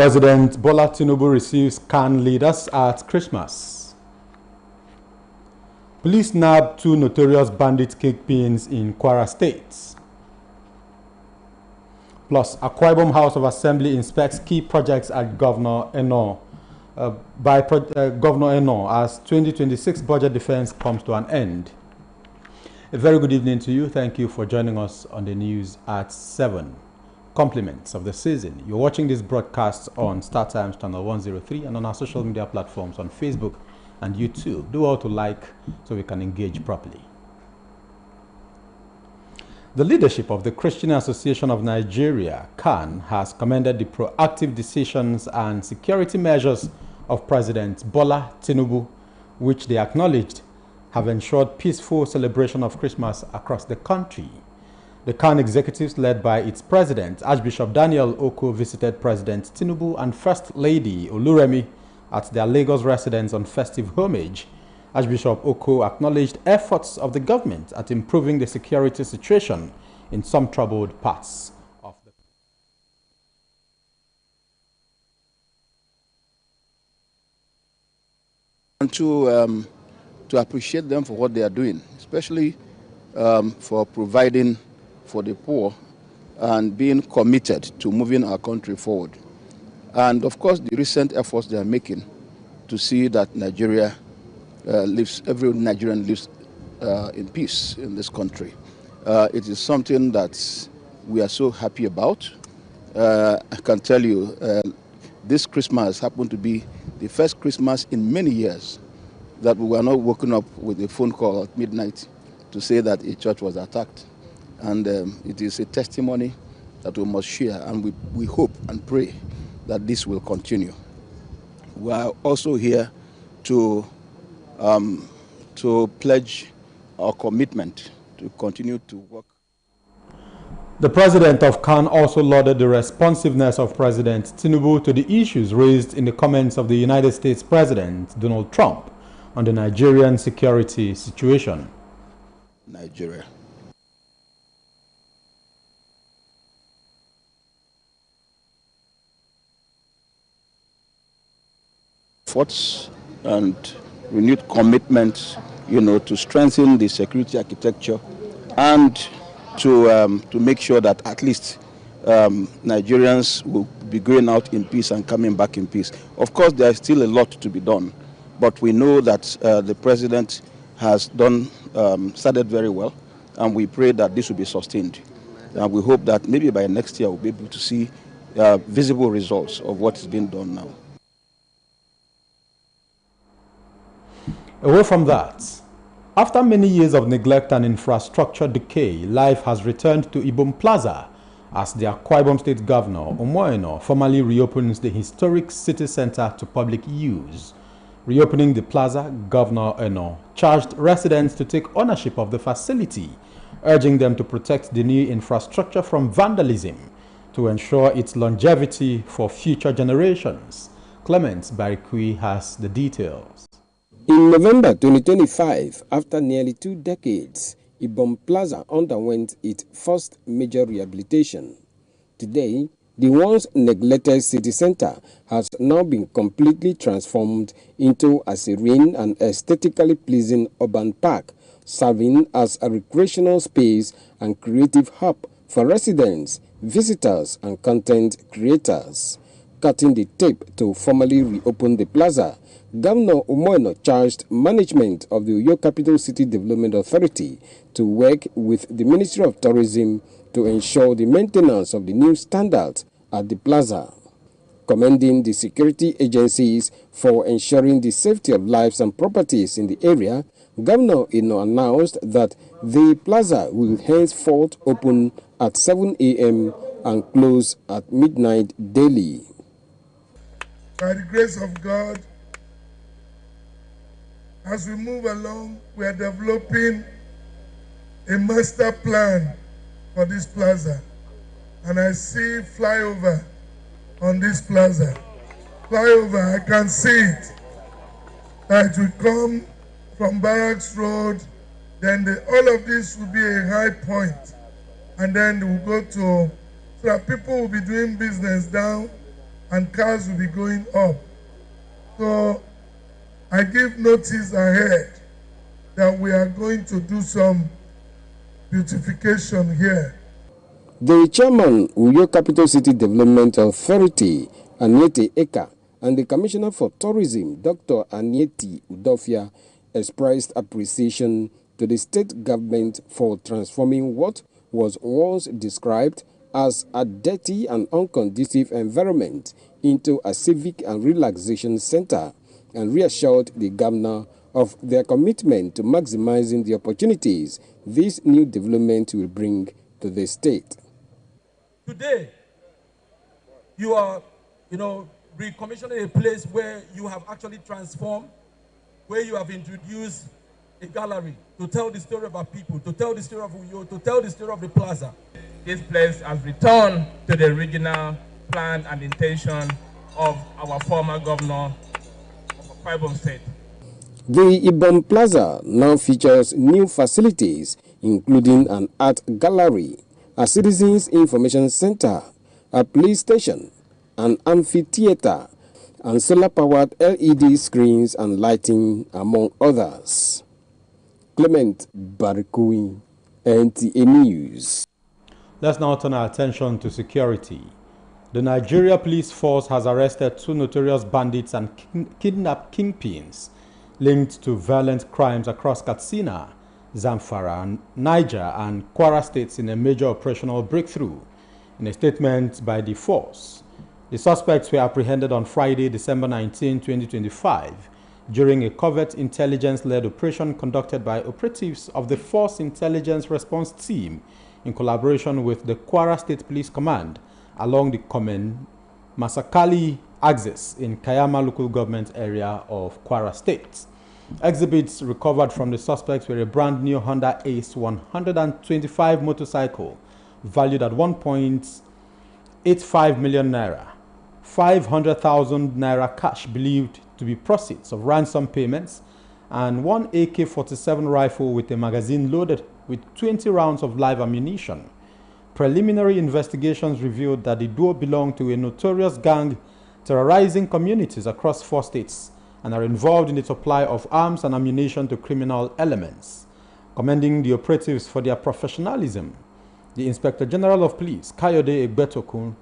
President Bola Tinubu receives Khan leaders at Christmas. Police nab 2 notorious bandit kingpins in Kwara State. Plus, Akwa Ibom House of Assembly inspects key projects at Governor Eno Governor Eno as 2026 budget defense comes to an end. A very good evening to you. Thank you for joining us on the news at 7. Compliments of the season. You're watching this broadcast on Star Times channel 103 and on our social media platforms on Facebook and YouTube. Do all to like so we can engage properly. The leadership of the Christian Association of Nigeria, CAN, has commended the proactive decisions and security measures of President Bola Tinubu, which they acknowledged have ensured peaceful celebration of Christmas across the country. The CAN executives, led by its president, Archbishop Daniel Oko, visited President Tinubu and First Lady Oluremi at their Lagos residence on festive homage. Archbishop Oko acknowledged efforts of the government at improving the security situation in some troubled parts of the country. To appreciate them for what they are doing, especially for providing for the poor and being committed to moving our country forward. And of course, the recent efforts they are making to see that Nigeria every Nigerian lives in peace in this country. It is something that we are so happy about. I can tell you, this Christmas happened to be the first Christmas in many years that we were not woken up with a phone call at midnight to say that a church was attacked. And it is a testimony that we must share, and we hope and pray that this will continue. We are also here to pledge our commitment to continue to work. The president of CAN also lauded the responsiveness of President Tinubu to the issues raised in the comments of the United States President Donald Trump on the Nigerian security situation. Nigeria. Efforts and renewed commitment, to strengthen the security architecture and to make sure that at least Nigerians will be going out in peace and coming back in peace. Of course, there is still a lot to be done, but we know that the president has started very well, and we pray that this will be sustained. And we hope that maybe by next year we'll be able to see visible results of what is being done now. Away from that, after many years of neglect and infrastructure decay, life has returned to Ibom Plaza as the Akwa Ibom State Governor, Omoeno, formally reopens the historic city center to public use. Reopening the plaza, Governor Eno charged residents to take ownership of the facility, urging them to protect the new infrastructure from vandalism to ensure its longevity for future generations. Clement Barikui has the details. In November 2025, after nearly 2 decades, Ibom Plaza underwent its first major rehabilitation. Today, the once neglected city center has now been completely transformed into a serene and aesthetically pleasing urban park, serving as a recreational space and creative hub for residents, visitors, and content creators. Cutting the tape to formally reopen the plaza, Governor Omoeno charged management of the Uyo Capital City Development Authority to work with the Ministry of Tourism to ensure the maintenance of the new standards at the plaza. Commending the security agencies for ensuring the safety of lives and properties in the area, Governor Eno announced that the plaza will henceforth open at 7 a.m. and close at midnight daily. By the grace of God, as we move along, we are developing a master plan for this plaza. And I see flyover on this plaza. Flyover, I can see it. It will come from Barracks Road, then all of this will be a high point. And then we'll go to, so that people will be doing business down and cars will be going up. So I give notice ahead that we are going to do some beautification here. The chairman, Uyo Capital City Development Authority, Aniete Eka, and the Commissioner for Tourism, Dr. Anieti Udofia, expressed appreciation to the state government for transforming what was once described as a dirty and unconducive environment into a civic and relaxation center, and reassured the governor of their commitment to maximizing the opportunities this new development will bring to the state. Today, you are, recommissioning a place where you have actually transformed, where you have introduced a gallery to tell the story of our people, to tell the story of Uyo, to tell the story of the plaza. This place has returned to the original plan and intention of our former governor of Akwa Ibom State. The Ibom Plaza now features new facilities, including an art gallery, a citizens' information center, a police station, an amphitheater, and solar-powered LED screens and lighting, among others. Clement Barikui, NTA News. Let's now turn our attention to security. The Nigeria Police Force has arrested 2 notorious bandits and kidnap kingpins linked to violent crimes across Katsina, Zamfara, Niger, and Kwara states in a major operational breakthrough. In a statement by the force, the suspects were apprehended on Friday, December 19, 2025, during a covert intelligence-led operation conducted by operatives of the Force Intelligence Response Team in collaboration with the Kwara State Police Command along the Komen Masakali axis in Kayama local government area of Kwara State. Exhibits recovered from the suspects were a brand new Honda Ace 125 motorcycle valued at 1.85 million naira, 500,000 naira cash believed to be proceeds of ransom payments, and 1 AK-47 rifle with a magazine loaded with 20 rounds of live ammunition. Preliminary investigations revealed that the duo belonged to a notorious gang terrorizing communities across 4 states and are involved in the supply of arms and ammunition to criminal elements. Commending the operatives for their professionalism, the Inspector General of Police, Kayode Egbetokun,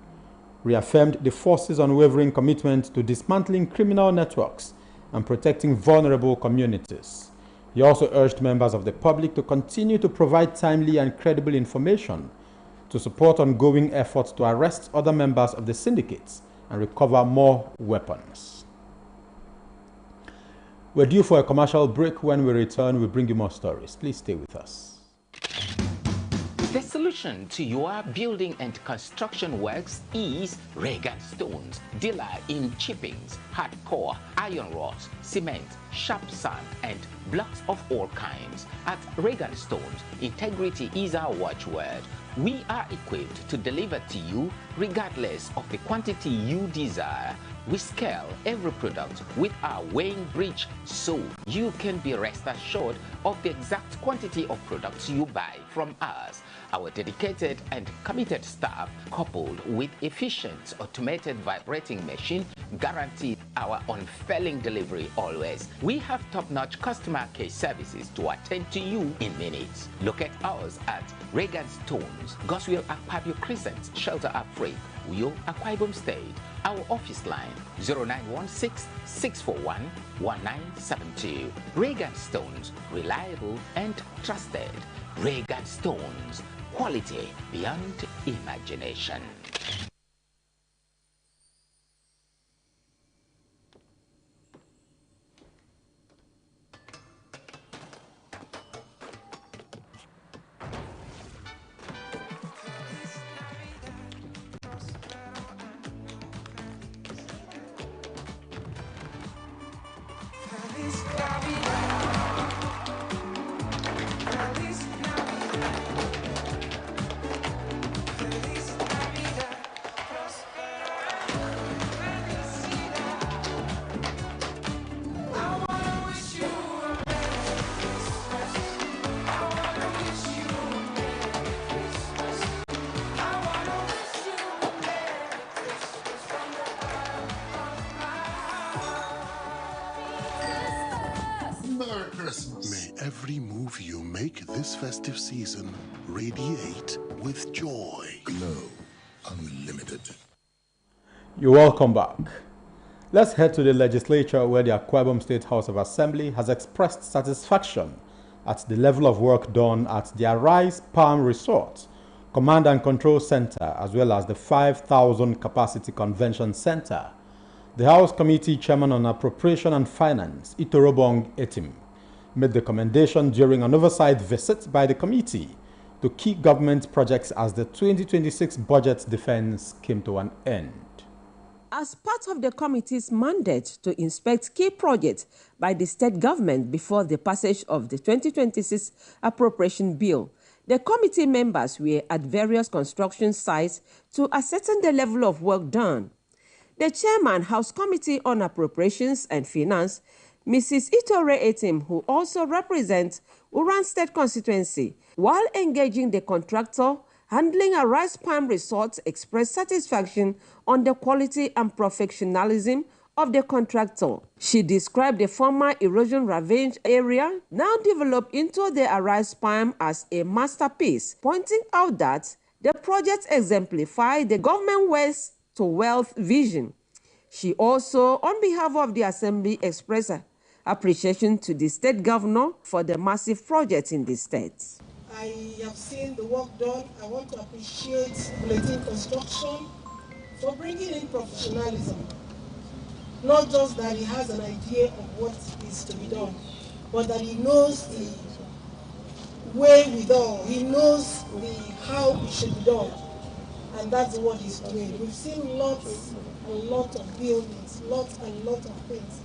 reaffirmed the force's unwavering commitment to dismantling criminal networks and protecting vulnerable communities. He also urged members of the public to continue to provide timely and credible information to support ongoing efforts to arrest other members of the syndicates and recover more weapons. We're due for a commercial break. When we return, we'll bring you more stories. Please stay with us. The solution to your building and construction works is Regan Stones, dealer in chippings, hardcore, iron rods, cement, sharp sand, and blocks of all kinds. At Regan Stones, integrity is our watchword. We are equipped to deliver to you regardless of the quantity you desire. We scale every product with our weighing bridge so you can be rest assured of the exact quantity of products you buy from us. Our dedicated and committed staff, coupled with efficient automated vibrating machine, guarantee our unfailing delivery always. We have top-notch customer care services to attend to you in minutes. Locate us at Regan Stones, Goswell Akpabio Crescent, Shelter Afraid, Uyo, Akwa Ibom State. Our office line 0916-641-1972. Regan Stones, reliable and trusted. Regan Stones, quality beyond imagination. move you make this festive season radiate with joy. Glow Unlimited. You're welcome back. Let's head to the legislature, where the Akwa Ibom State House of Assembly has expressed satisfaction at the level of work done at the Arise Palm Resort Command and Control Center, as well as the 5,000 Capacity Convention Center. The House Committee Chairman on Appropriation and Finance, Itorobong Etim, made the commendation during an oversight visit by the committee to key government projects as the 2026 budget defense came to an end. As part of the committee's mandate to inspect key projects by the state government before the passage of the 2026 appropriation bill, the committee members were at various construction sites to ascertain the level of work done. The chairman, House Committee on Appropriations and Finance, Mrs. Itore Etim, who also represents Uran State constituency, while engaging the contractor handling Arise Palm Resort, expressed satisfaction on the quality and professionalism of the contractor. She described the former erosion ravaged area, now developed into the Arise Palm, as a masterpiece, pointing out that the project exemplified the government waste to wealth vision. She also, on behalf of the Assembly, expressed appreciation to the state governor for the massive project in the state. I have seen the work done. I want to appreciate Bulletin Construction for bringing in professionalism. Not just that he has an idea of what is to be done, but that he knows the way withal. He knows how it should be done. And that's what he's doing. We've seen lots and lots of buildings, lots and lots of things.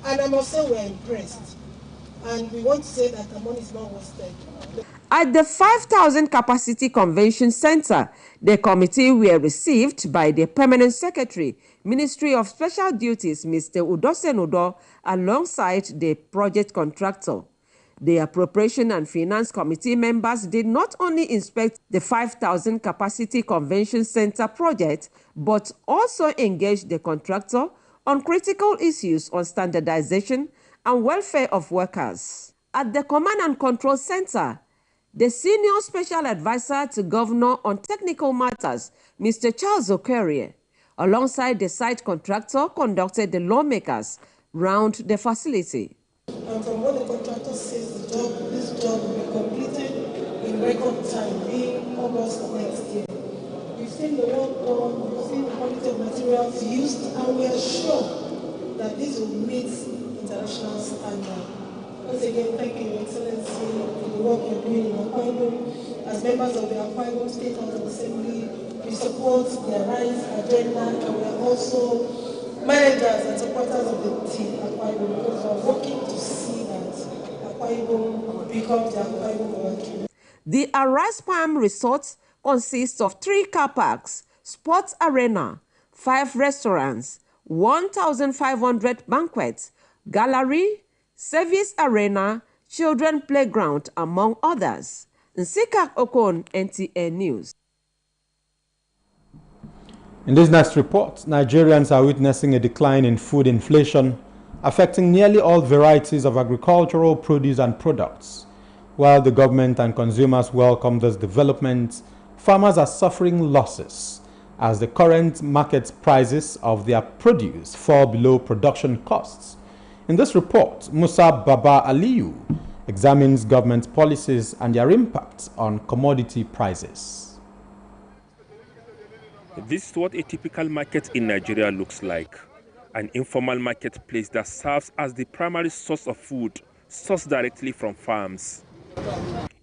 And I must say we're impressed. And we want to say that the money is not wasted. At the 5,000 Capacity Convention Center, the committee were received by the Permanent Secretary, Ministry of Special Duties, Mr. Udosen Udo, alongside the project contractor. The Appropriation and Finance Committee members did not only inspect the 5,000 Capacity Convention Center project, but also engaged the contractor on critical issues on standardization and welfare of workers. At the Command and Control Center, the Senior Special Advisor to Governor on Technical Matters, Mr. Charles Okerie, alongside the site contractor, conducted the lawmakers round the facility. And from what the contractor says, this job will be completed in record time, being August next year. We've seen the work done, we've seen the quality of materials used, and we are sure that this will meet international standards. Once again, thank you, Your Excellency, for the work you're doing in Akwa Ibom. As members of the Akwa Ibom State House of Assembly, we support the Arise agenda, and we are also managers and supporters of the team Akwa Ibom, because we are working to see that Akwa Ibom becomes the Akwa Ibom country. The Arise Palm Resort consists of 3 car parks, sports arena, 5 restaurants, 1,500 banquets, gallery, service arena, children playground, among others. Nsikak Okon, NTA News. In this next report, Nigerians are witnessing a decline in food inflation, affecting nearly all varieties of agricultural produce and products. While the government and consumers welcome this development, farmers are suffering losses as the current market prices of their produce fall below production costs. In this report, Musa Baba Aliyu examines government policies and their impact on commodity prices. This is what a typical market in Nigeria looks like. An informal marketplace that serves as the primary source of food sourced directly from farms.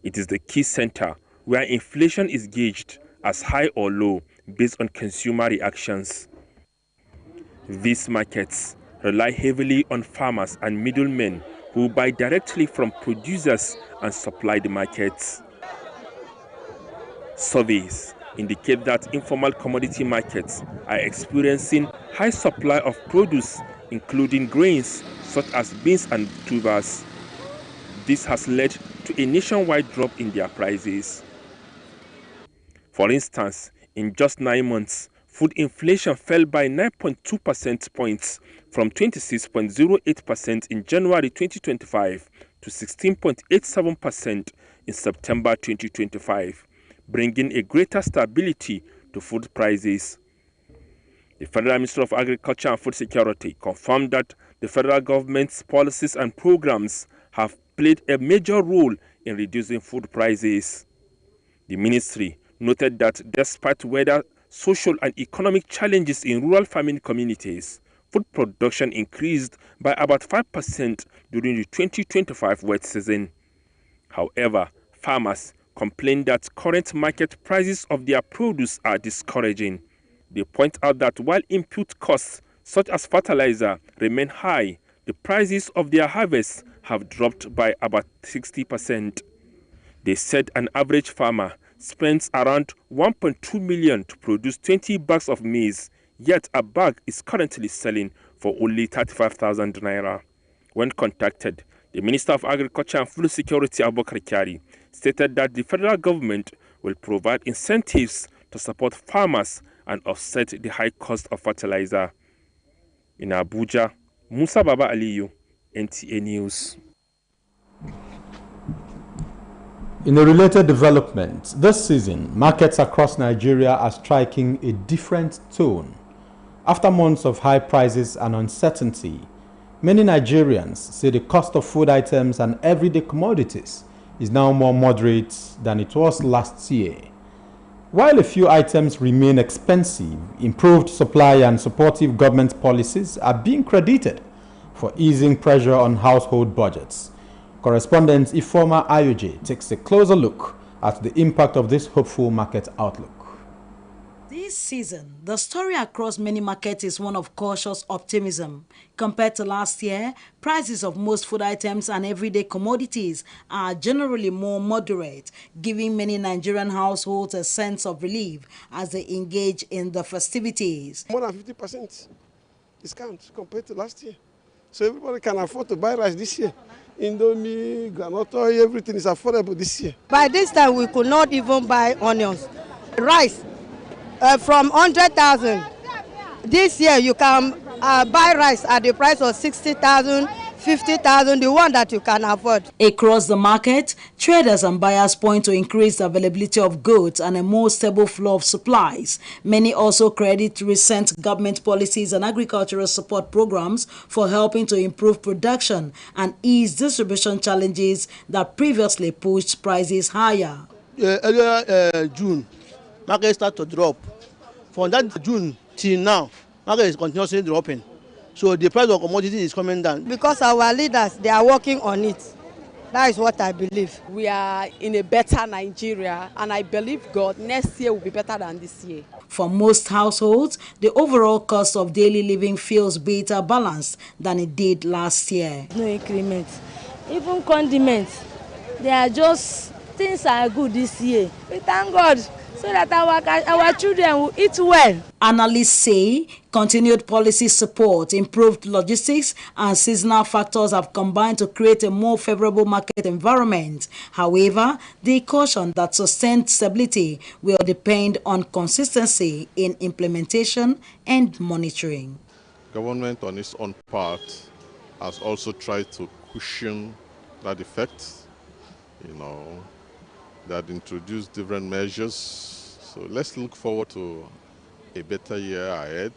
It is the key center where inflation is gauged as high or low based on consumer reactions. These markets rely heavily on farmers and middlemen who buy directly from producers and supply the markets. Surveys indicate that informal commodity markets are experiencing high supply of produce, including grains such as beans and tubers. This has led to a nationwide drop in their prices. For instance, in just 9 months, food inflation fell by 9.2 percentage points from 26.08% in January 2025 to 16.87% in September 2025, bringing a greater stability to food prices. The Federal Ministry of Agriculture and Food Security confirmed that the federal government's policies and programs have played a major role in reducing food prices. The ministry noted that despite weather, social and economic challenges in rural farming communities, food production increased by about 5% during the 2025 wet season. However, farmers complain that current market prices of their produce are discouraging. They point out that while input costs such as fertilizer remain high, the prices of their harvests have dropped by about 60%. They said an average farmer spends around 1.2 million to produce 20 bags of maize, yet a bag is currently selling for only 35,000 naira. When contacted, the Minister of Agriculture and Food Security, Abubakar Kyari, stated that the federal government will provide incentives to support farmers and offset the high cost of fertilizer. In Abuja, Musa Baba Aliyu, NTA News. In a related development, this season, markets across Nigeria are striking a different tone. After months of high prices and uncertainty, many Nigerians say the cost of food items and everyday commodities is now more moderate than it was last year. While a few items remain expensive, improved supply and supportive government policies are being credited for easing pressure on household budgets. Correspondent Ifoma Ayoje takes a closer look at the impact of this hopeful market outlook. This season, the story across many markets is one of cautious optimism. Compared to last year, prices of most food items and everyday commodities are generally more moderate, giving many Nigerian households a sense of relief as they engage in the festivities. More than 50% discount compared to last year. So everybody can afford to buy rice this year. Indomie, groundnut oil, everything is affordable this year. By this time, we could not even buy onions. Rice. From 100,000, this year you can buy rice at the price of 60,000, 50,000, the one that you can afford. Across the market, traders and buyers point to increased availability of goods and a more stable flow of supplies. Many also credit recent government policies and agricultural support programs for helping to improve production and ease distribution challenges that previously pushed prices higher. Earlier June, market started to drop. From that June till now, market is continuously dropping. So the price of commodity is coming down. Because our leaders, they are working on it. That is what I believe. We are in a better Nigeria, and I believe God, next year will be better than this year. For most households, the overall cost of daily living feels better balanced than it did last year. No increment. Even condiments, they are just, things are good this year. We thank God, so that our children will eat well. Analysts say continued policy support, improved logistics, and seasonal factors have combined to create a more favorable market environment. However, they caution that sustained stability will depend on consistency in implementation and monitoring. Government on its own part has also tried to cushion that effect. That introduced different measures. So let's look forward to a better year ahead.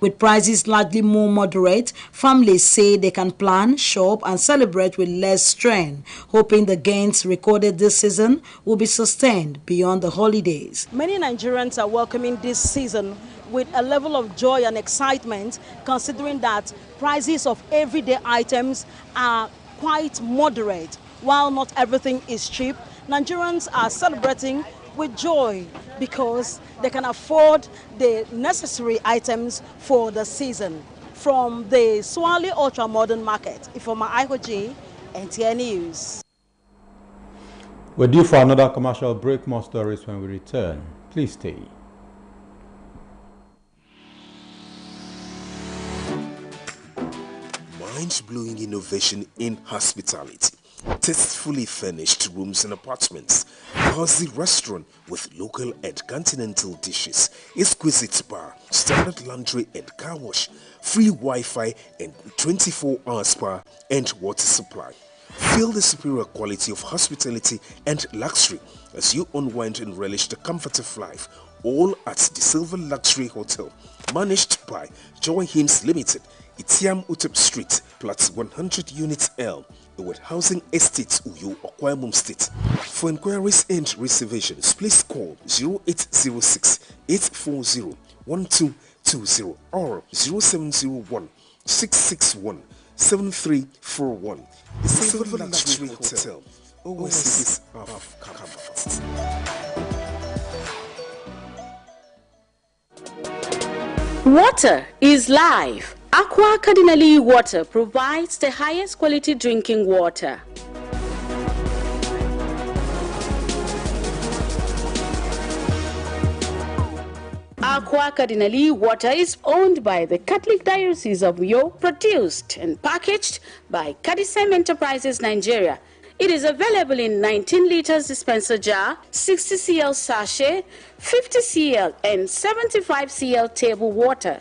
With prices largely more moderate, families say they can plan, shop, and celebrate with less strain, hoping the gains recorded this season will be sustained beyond the holidays. Many Nigerians are welcoming this season with a level of joy and excitement, considering that prices of everyday items are quite moderate. While not everything is cheap, Nigerians are celebrating with joy because they can afford the necessary items for the season. From the Swale Ultra Modern Market, Ifoma Ayoje, NTA News. We're due for another commercial break. More stories when we return. Please stay. Mind-blowing innovation in hospitality. Tastefully furnished rooms and apartments, cozy restaurant with local and continental dishes, exquisite bar, standard laundry and car wash, free Wi-Fi and 24-hour spa and water supply. Feel the superior quality of hospitality and luxury as you unwind and relish the comfort of life, all at the Silver Luxury Hotel, managed by Joy Hymns Limited, Itiam Utep Street, Plot 100 Units L, with Housing Estates, Uyo, Okwamum State. For inquiries and reservations, please call 0806 840 1220 or 0701 661 7341. The Silver Luxury Hotel, oasis of comfort. Water is life. Aqua Cardinali Water provides the highest quality drinking water. Aqua Cardinali Water is owned by the Catholic Diocese of Uyo, produced and packaged by Cadisem Enterprises Nigeria. It is available in 19 liters dispenser jar, 60 cl sachet, 50 cl and 75 cl table water.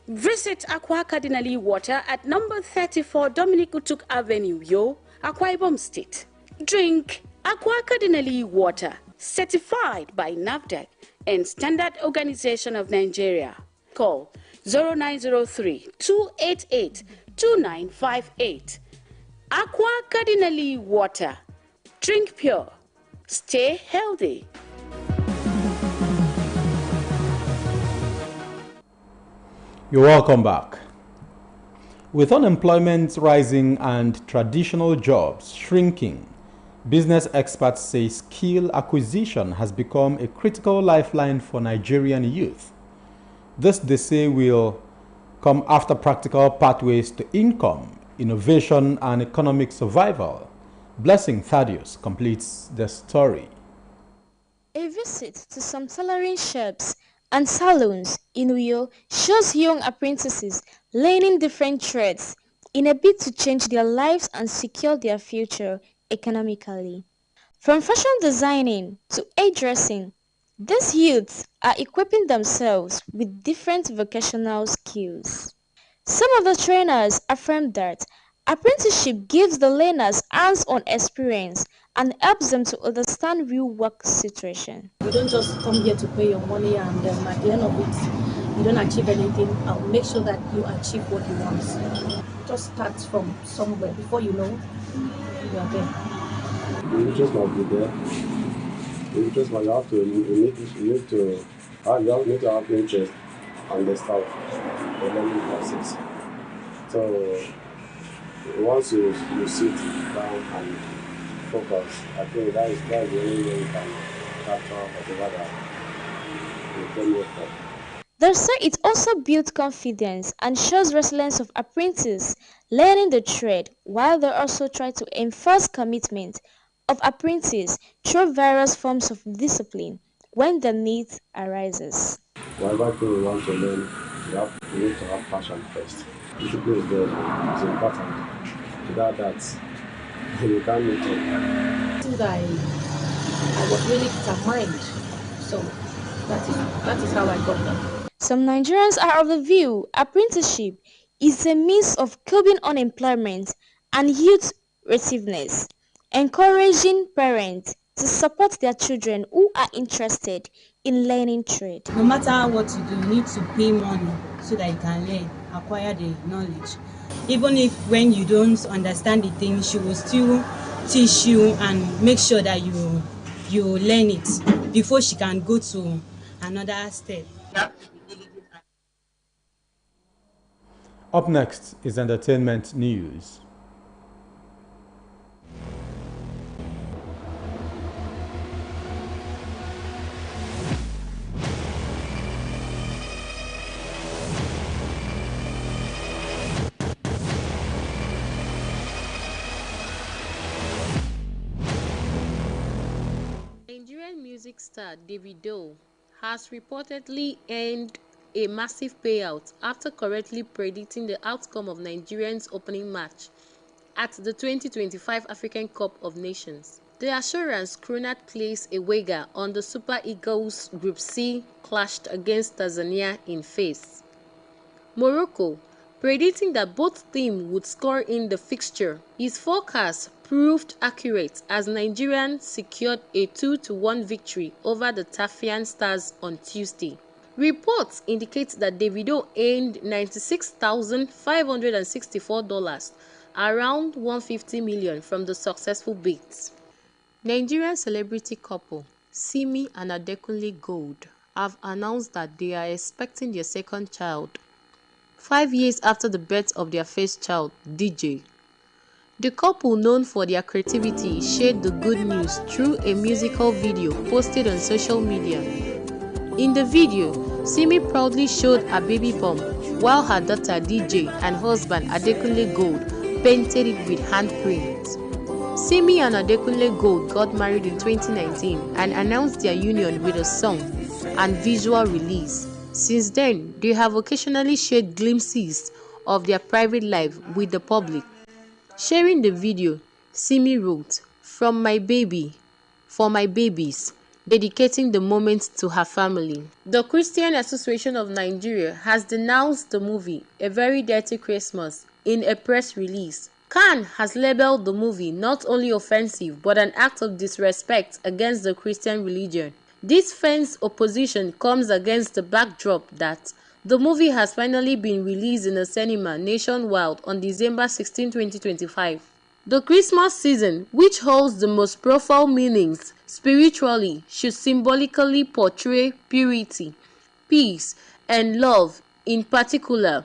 Visit Aqua Cardinali Water at number 34 Dominic Utuk Avenue, Uyo, Akwa Ibom State. Drink Aqua Cardinali Water, certified by NAFDAC and Standard Organization of Nigeria. Call 0903-288-2958. Aqua Cardinali Water. Drink pure. Stay healthy. You're welcome back. With unemployment rising and traditional jobs shrinking, business experts say skill acquisition has become a critical lifeline for Nigerian youth. This, they say, will come after practical pathways to income, innovation, and economic survival. Blessing Thaddeus completes the story. A visit to some tailoring shops and salons in Uyo shows young apprentices learning different trades in a bid to change their lives and secure their future economically. From fashion designing to hairdressing, these youths are equipping themselves with different vocational skills. Some of the trainers affirm that apprenticeship gives the learners hands-on experience and helps them to understand real work situation. You don't just come here to pay your money and at the end of it, you don't achieve anything. I'll make sure that you achieve what you want. Just start from somewhere. Before you know, you are there. The interest must be there. The interest must have to, you need to have interest and the staff, the learning process. So once you sit down and focus, I think that is the only way you can capture whatever that you came here for. They say it also builds confidence and shows resilience of apprentices learning the trade, while they also try to enforce commitment of apprentices through various forms of discipline when the need arises. Whatever thing you want to learn, you need to have passion first. Discipline is there, it's important. Without that, you can't meet it. I was really determined, so that is how I got there. Some Nigerians are of the view apprenticeship is a means of curbing unemployment and youth retiveness, encouraging parents to support their children who are interested in learning trade. No matter what you do, you need to pay money so that you can learn, acquire the knowledge. Even if when you don't understand the thing, she will still teach you and make sure that you learn it before she can go to another step. Up next is entertainment news. Nigerian music star Davido has reportedly earned a massive payout after correctly predicting the outcome of Nigerians' opening match at the 2025 African Cup of Nations. The Assurance Crooner placed a wager on the Super Eagles Group C clashed against Tanzania in Fez. Morocco predicting that both teams would score in the fixture. His forecast proved accurate as Nigerians secured a 2-1 victory over the Tafian Stars on Tuesday. Reports indicate that Davido earned $96,564, around $150 million, from the successful bid. Nigerian celebrity couple Simi and Adekunle Gold have announced that they are expecting their second child 5 years after the birth of their first child, DJ. The couple, known for their creativity, shared the good news through a musical video posted on social media. In the video, Simi proudly showed her baby bump, while her daughter DJ and husband Adekunle Gold painted it with handprints. Simi and Adekunle Gold got married in 2019 and announced their union with a song and visual release. Since then, they have occasionally shared glimpses of their private life with the public. Sharing the video, Simi wrote, "From my baby, for my babies," dedicating the moment to her family. The Christian Association of Nigeria has denounced the movie A Very Dirty Christmas in a press release. Khan has labeled the movie not only offensive but an act of disrespect against the Christian religion. This fence opposition comes against the backdrop that the movie has finally been released in a cinema nationwide on December 16, 2025. The Christmas season, which holds the most profound meanings spiritually, should symbolically portray purity, peace, and love in particular.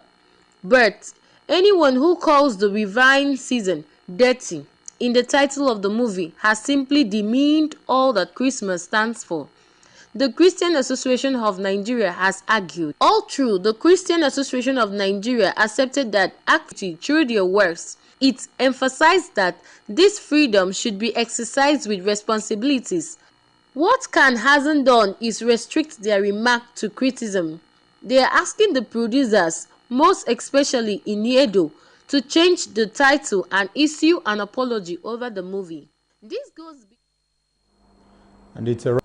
But anyone who calls the divine season dirty in the title of the movie has simply demeaned all that Christmas stands for. The Christian Association of Nigeria has argued. All through, the Christian Association of Nigeria accepted that activity through their works. It emphasized that this freedom should be exercised with responsibilities. What Khan hasn't done is restrict their remark to criticism. They are asking the producers, most especially in Edo, to change the title and issue an apology over the movie. This goes... And it's a